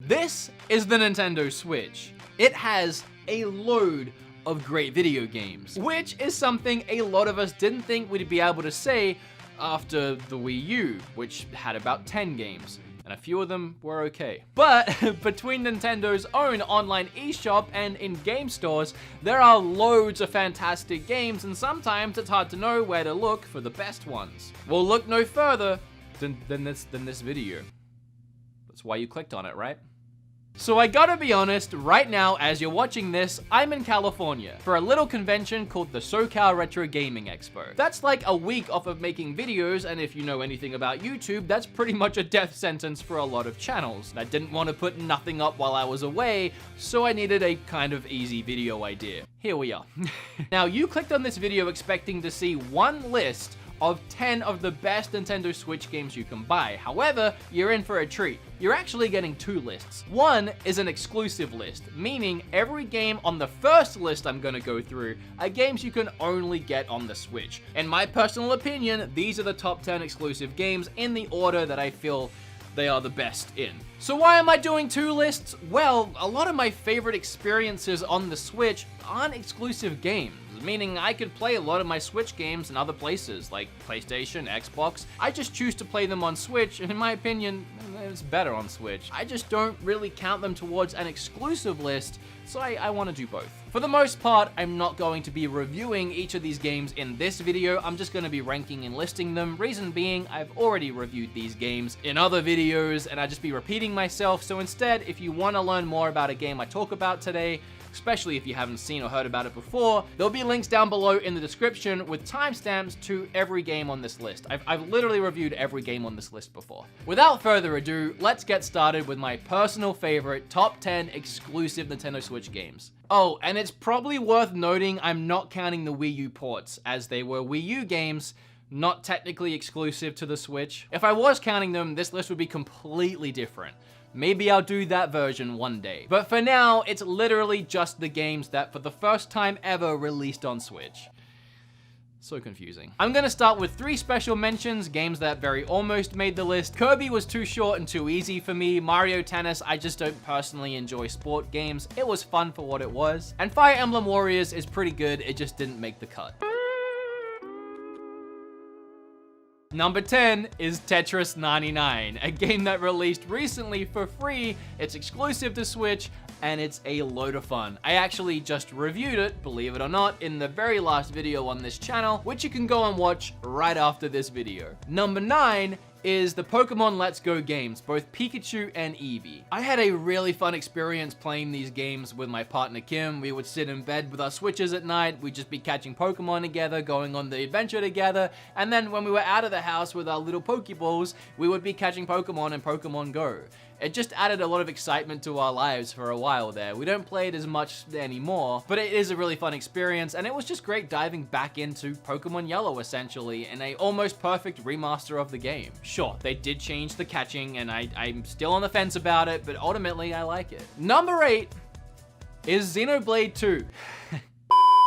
This is the Nintendo Switch. It has a load of great video games, which is something a lot of us didn't think we'd be able to say after the Wii U, which had about 10 games. And a few of them were okay. But between Nintendo's own online eShop and in-game stores, there are loads of fantastic games, and sometimes it's hard to know where to look for the best ones. Well, look no further than this video. That's why you clicked on it, right? So I gotta be honest, right now as you're watching this, I'm in California for a little convention called the SoCal Retro Gaming Expo. That's like a week off of making videos, and if you know anything about YouTube, that's pretty much a death sentence for a lot of channels. I didn't want to put nothing up while I was away, so I needed a kind of easy video idea. Here we are. Now you clicked on this video expecting to see one list of 10 of the best Nintendo Switch games you can buy. However, you're in for a treat. You're actually getting two lists. One is an exclusive list, meaning every game on the first list I'm gonna go through are games you can only get on the Switch. In my personal opinion, these are the top 10 exclusive games in the order that I feel they are the best in. So why am I doing two lists? Well, a lot of my favorite experiences on the Switch aren't exclusive games, meaning I could play a lot of my Switch games in other places, like PlayStation, Xbox. I just choose to play them on Switch, and in my opinion, it's better on Switch. I just don't really count them towards an exclusive list, so I want to do both. For the most part, I'm not going to be reviewing each of these games in this video. I'm just going to be ranking and listing them. Reason being, I've already reviewed these games in other videos, and I'd just be repeating myself. So instead, if you want to learn more about a game I talk about today, especially if you haven't seen or heard about it before, there'll be links down below in the description with timestamps to every game on this list. I've literally reviewed every game on this list before. Without further ado, let's get started with my personal favorite top 10 exclusive Nintendo Switch games. Oh, and it's probably worth noting I'm not counting the Wii U ports, as they were Wii U games, not technically exclusive to the Switch. If I was counting them, this list would be completely different. Maybe I'll do that version one day. But for now, it's literally just the games that for the first time ever released on Switch. So confusing. I'm gonna start with 3 special mentions, games that very almost made the list. Kirby was too short and too easy for me. Mario Tennis, I just don't personally enjoy sport games. It was fun for what it was. And Fire Emblem Warriors is pretty good, it just didn't make the cut. Number 10 is Tetris 99, a game that released recently for free. It's exclusive to Switch, and it's a load of fun. I actually just reviewed it, believe it or not, in the very last video on this channel, which you can go and watch right after this video. Number 9 is the Pokemon Let's Go games, both Pikachu and Eevee. I had a really fun experience playing these games with my partner Kim. We would sit in bed with our Switches at night, we'd just be catching Pokemon together, going on the adventure together, and then when we were out of the house with our little Pokeballs, we would be catching Pokemon in Pokemon Go. It just added a lot of excitement to our lives for a while there. We don't play it as much anymore, but it is a really fun experience, and it was just great diving back into Pokemon Yellow, essentially, in a almost perfect remaster of the game. Sure, they did change the catching, and I'm still on the fence about it, but ultimately, I like it. Number 8 is Xenoblade 2.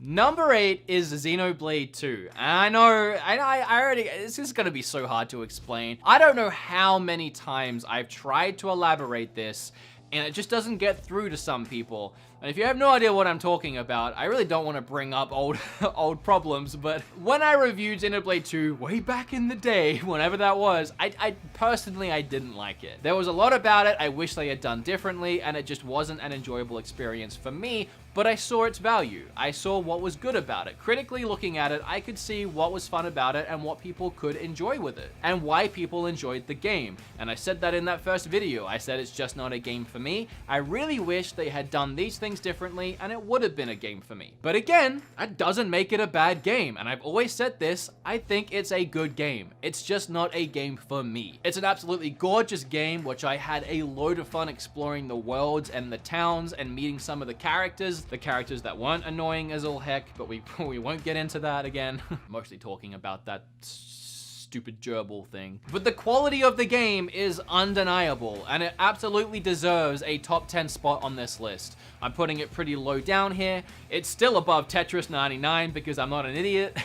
Number 8 is Xenoblade 2. I know, I already, this is gonna be so hard to explain. I don't know how many times I've tried to elaborate this, and it just doesn't get through to some people. And if you have no idea what I'm talking about, I really don't want to bring up old problems, but when I reviewed Xenoblade 2 way back in the day, whenever that was, I personally didn't like it. There was a lot about it I wish they had done differently, and it just wasn't an enjoyable experience for me, but I saw its value. I saw what was good about it. Critically looking at it, I could see what was fun about it and what people could enjoy with it, and why people enjoyed the game. And I said that in that first video. I said it's just not a game for me. I really wish they had done these things differently, and it would have been a game for me. But again, that doesn't make it a bad game, and I've always said this, I think it's a good game. It's just not a game for me. It's an absolutely gorgeous game, which I had a load of fun exploring the worlds and the towns and meeting some of the characters that weren't annoying as all heck, but we won't get into that again. Mostly talking about that stupid gerbil thing. But the quality of the game is undeniable, and it absolutely deserves a top 10 spot on this list. I'm putting it pretty low down here. It's still above Tetris 99 because I'm not an idiot.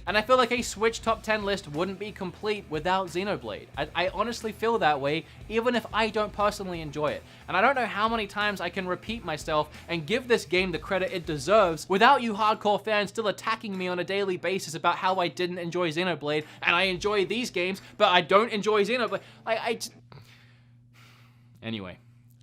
And I feel like a Switch top 10 list wouldn't be complete without Xenoblade. I honestly feel that way, even if I don't personally enjoy it. and I don't know how many times I can repeat myself and give this game the credit it deserves without you hardcore fans still attacking me on a daily basis about how I didn't enjoy Xenoblade, and I enjoy these games, but I don't enjoy Xenoblade. Anyway.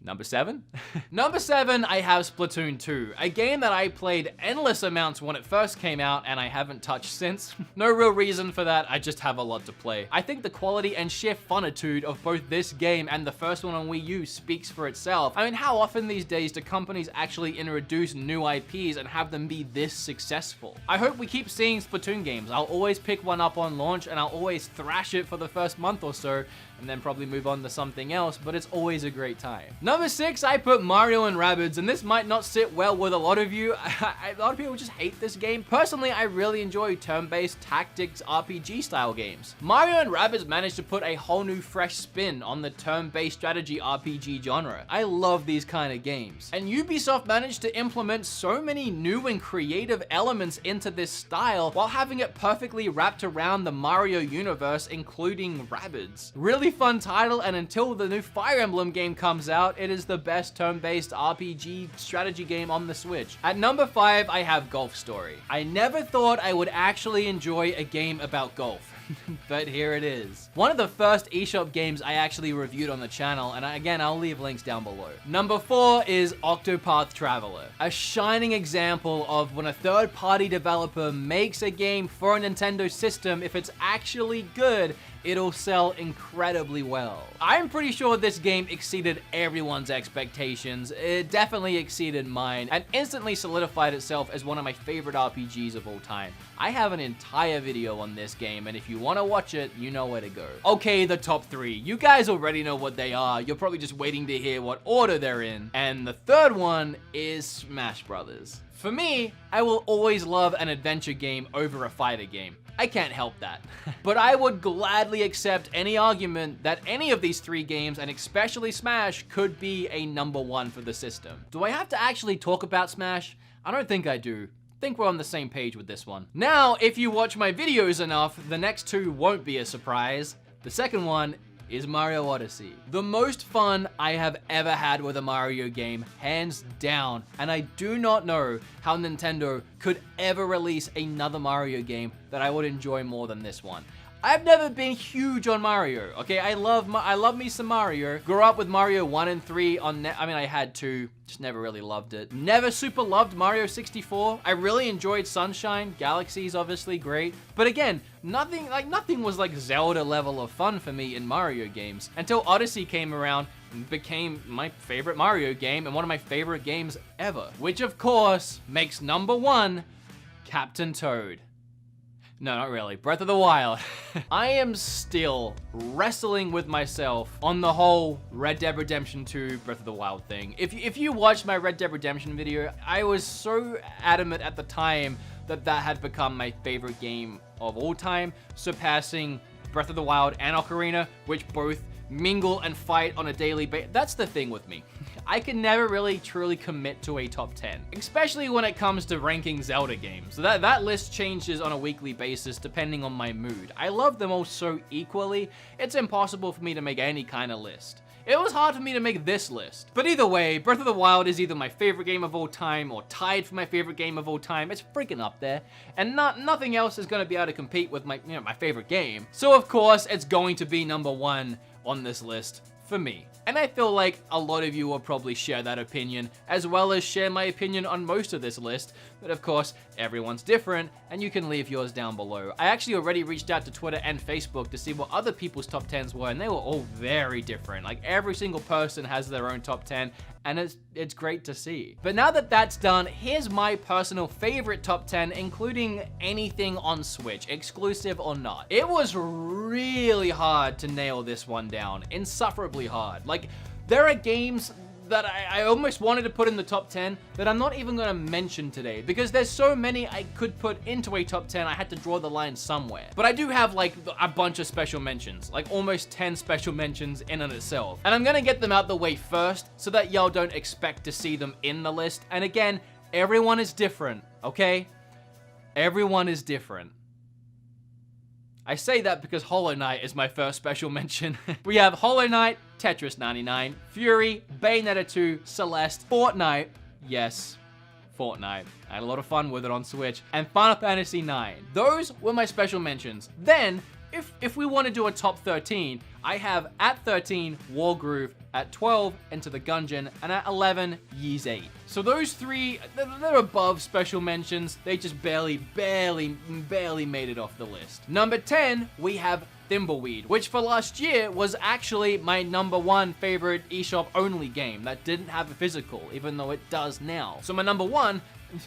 Number 7? Number 7, I have Splatoon 2, a game that I played endless amounts when it first came out and I haven't touched since. No real reason for that, I just have a lot to play. I think the quality and sheer funitude of both this game and the first one on Wii U speaks for itself. I mean, how often these days do companies actually introduce new IPs and have them be this successful? I hope we keep seeing Splatoon games. I'll always pick one up on launch and I'll always thrash it for the first month or so, and then probably move on to something else, but it's always a great time. Number 6, I put Mario and Rabbids, and this might not sit well with a lot of you. A lot of people just hate this game. Personally, I really enjoy turn-based tactics RPG style games. Mario and Rabbids managed to put a whole new fresh spin on the turn-based strategy RPG genre. I love these kind of games. And Ubisoft managed to implement so many new and creative elements into this style while having it perfectly wrapped around the Mario universe, including Rabbids. Really fun title, and until the new Fire Emblem game comes out, it is the best turn-based RPG strategy game on the Switch. At number 5, I have Golf Story. I never thought I would actually enjoy a game about golf. But here it is. One of the first eShop games I actually reviewed on the channel, and again, I'll leave links down below. Number 4 is Octopath Traveler, a shining example of when a third-party developer makes a game for a Nintendo system, if it's actually good, it'll sell incredibly well. I'm pretty sure this game exceeded everyone's expectations. It definitely exceeded mine, and instantly solidified itself as one of my favorite RPGs of all time. I have an entire video on this game, and if you want to watch it, you know where to go. Okay, the top 3. You guys already know what they are. You're probably just waiting to hear what order they're in. And the third one is Smash Brothers. For me, I will always love an adventure game over a fighter game. I can't help that. But I would gladly accept any argument that any of these 3 games, and especially Smash, could be a number 1 for the system. Do I have to actually talk about Smash? I don't think I do. I think we're on the same page with this one. Now, if you watch my videos enough, the next 2 won't be a surprise. The second one is Mario Odyssey. The most fun I have ever had with a Mario game, hands down, and I do not know how Nintendo could ever release another Mario game that I would enjoy more than this one. I've never been huge on Mario, okay? I love me some Mario. Grew up with Mario 1 and 3 on I had 2, just never really loved it. Never super loved Mario 64. I really enjoyed Sunshine. Galaxy's obviously great. But again, nothing was like Zelda level of fun for me in Mario games until Odyssey came around and became my favorite Mario game and one of my favorite games ever. Which of course makes number 1 Captain Toad. No, not really. Breath of the Wild. I am still wrestling with myself on the whole Red Dead Redemption 2 Breath of the Wild thing. If you watched my Red Dead Redemption video, I was so adamant at the time that that had become my favorite game of all time, surpassing Breath of the Wild and Ocarina, which both mingle and fight on a daily basis. That's the thing with me. I can never really truly commit to a top 10, especially when it comes to ranking Zelda games. That list changes on a weekly basis depending on my mood. I love them all so equally, it's impossible for me to make any kind of list. It was hard for me to make this list. But either way, Breath of the Wild is either my favorite game of all time or tied for my favorite game of all time. It's freaking up there. And nothing else is gonna be able to compete with my favorite game. So of course, it's going to be number 1 on this list for me. And I feel like a lot of you will probably share that opinion, as well as share my opinion on most of this list. But of course, everyone's different, and you can leave yours down below. I actually already reached out to Twitter and Facebook to see what other people's top 10s were, and they were all very different. Like, every single person has their own top 10, and it's great to see. But now that that's done, here's my personal favorite top 10, including anything on Switch, exclusive or not. It was really hard to nail this one down, insufferably hard. Like, there are games that I almost wanted to put in the top 10 that I'm not even gonna mention today, because there's so many I could put into a top 10, I had to draw the line somewhere. But I do have like a bunch of special mentions, like almost 10 special mentions in and itself. And I'm gonna get them out the way first so that y'all don't expect to see them in the list. And again, everyone is different, okay? Everyone is different. I say that because Hollow Knight is my first special mention. We have Hollow Knight, Tetris 99, Fury, Bayonetta 2, Celeste, Fortnite, yes, Fortnite. I had a lot of fun with it on Switch, and Final Fantasy IX. Those were my special mentions. Then, if we want to do a top 13, I have at 13, Wargroove, at 12, Enter the Gungeon, and at 11, Ys 8. So those three, they're above special mentions. They just barely made it off the list. Number 10, we have Thimbleweed, which for last year was actually my #1 favorite eShop only game that didn't have a physical, even though it does now. So my #1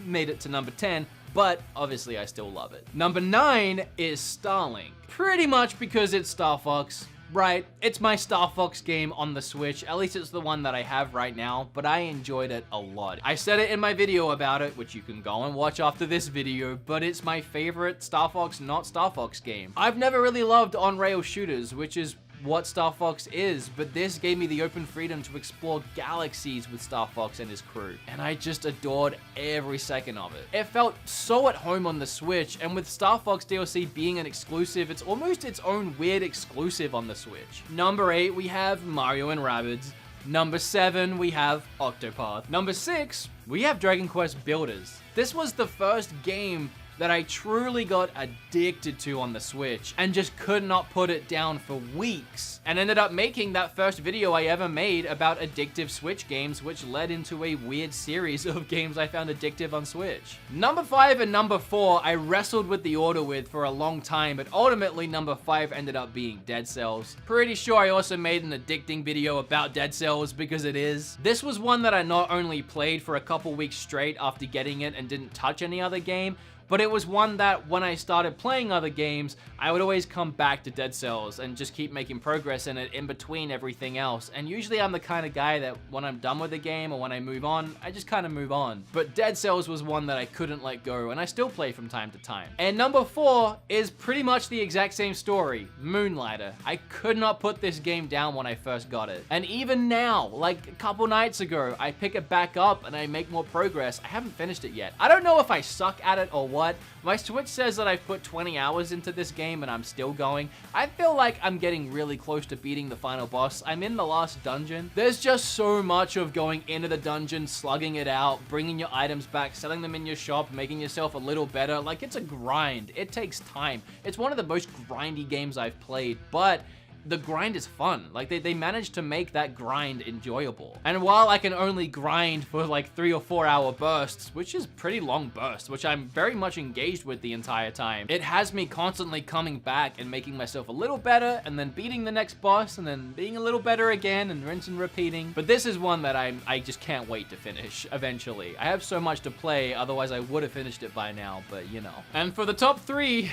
made it to number 10, but obviously I still love it. Number 9 is Starlink. Pretty much because it's Star Fox. Right, it's my Star Fox game on the Switch, at least it's the one that I have right now, but I enjoyed it a lot. I said it in my video about it, which you can go and watch after this video, but it's my favorite Star Fox, not Star Fox game. I've never really loved on-rail shooters, which is what Star Fox is, but this gave me the open freedom to explore galaxies with Star Fox and his crew, and I just adored every second of it. It felt so at home on the Switch, and with Star Fox DLC being an exclusive, it's almost its own weird exclusive on the Switch. Number 8, we have Mario and Rabbids. Number 7, we have Octopath. Number 6, we have Dragon Quest Builders. This was the first game that I truly got addicted to on the Switch and just could not put it down for weeks, and ended up making that first video I ever made about addictive Switch games, which led into a weird series of games I found addictive on Switch. Number 5 and number 4 I wrestled with the order with for a long time, but ultimately number 5 ended up being Dead Cells. Pretty sure I also made an addicting video about Dead Cells because it is. This was one that I not only played for a couple weeks straight after getting it and didn't touch any other game, but it was one that when I started playing other games, I would always come back to Dead Cells and just keep making progress in it in between everything else. And usually I'm the kind of guy that when I'm done with the game or when I move on, I just kind of move on. But Dead Cells was one that I couldn't let go, and I still play from time to time. And number 4 is pretty much the exact same story, Moonlighter. I could not put this game down when I first got it. And even now, like a couple nights ago, I pick it back up and I make more progress. I haven't finished it yet. I don't know if I suck at it or what. My Switch says that I've put 20 hours into this game and I'm still going. I feel like I'm getting really close to beating the final boss. I'm in the last dungeon. There's just so much of going into the dungeon, slugging it out, bringing your items back, selling them in your shop, making yourself a little better. Like, it's a grind. It takes time. It's one of the most grindy games I've played, but the grind is fun. Like, they managed to make that grind enjoyable. And while I can only grind for like 3 or 4 hour bursts, which is pretty long bursts, which I'm very much engaged with the entire time, it has me constantly coming back and making myself a little better, and then beating the next boss, and then being a little better again, and rinse and repeating. But this is one that I just can't wait to finish eventually. I have so much to play, otherwise I would have finished it by now, but you know. And for the top 3,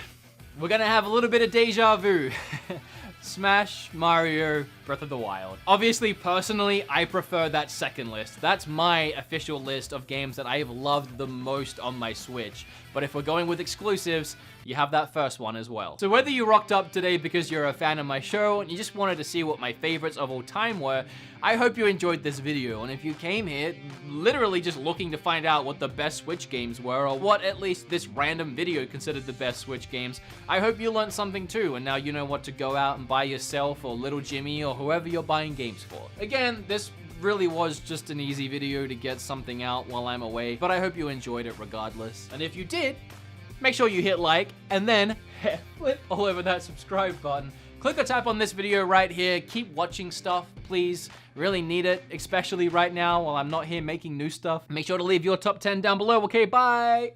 we're gonna have a little bit of deja vu. Smash, Mario, Breath of the Wild. Obviously, personally, I prefer that second list. That's my official list of games that I've loved the most on my Switch. But if we're going with exclusives, you have that first one as well. So whether you rocked up today because you're a fan of my show and you just wanted to see what my favorites of all time were, I hope you enjoyed this video. And if you came here literally just looking to find out what the best Switch games were, or what at least this random video considered the best Switch games, I hope you learned something too, and now you know what to go out and buy yourself or little Jimmy or whoever you're buying games for. Again, this really was just an easy video to get something out while I'm away, but I hope you enjoyed it regardless. And if you did, make sure you hit like, and then flip all over that subscribe button. Click or tap on this video right here. Keep watching stuff, please. Really need it, especially right now while I'm not here making new stuff. Make sure to leave your top 10 down below. Okay, bye!